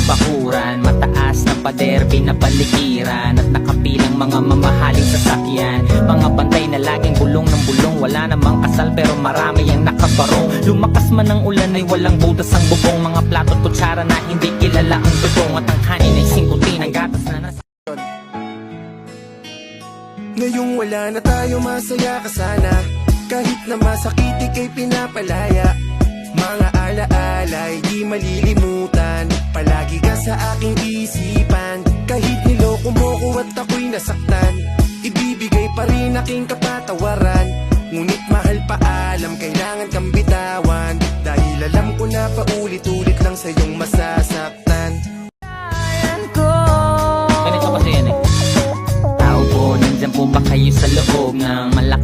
bakuran, mataas na pader, pinapaligiran, at nakapilang mga mamahaling sasakyan. Mga bantay na laging bulong ng bulong, wala namang kasal pero marami ang nakabarong. Lumakas man ang ulan ay walang butas ang bubong, mga plato at kutsara na hindi kilala ang dugong, at ang kanin ay singkutin ang gatas na nasa. Ngayong wala na tayo, masaya ka sana. Kahit na masakit ika'y pinapalaya. Mga alaala'y di malilimutan, palagi ka sa aking isipan. Kahit niloko mo ko at ako'y nasaktan, ibibigay pa rin aking kapatawaran. Ngunit mahal paalam, kailangan kang bitawan, dahil alam ko na paulit-ulit lang sa iyong mas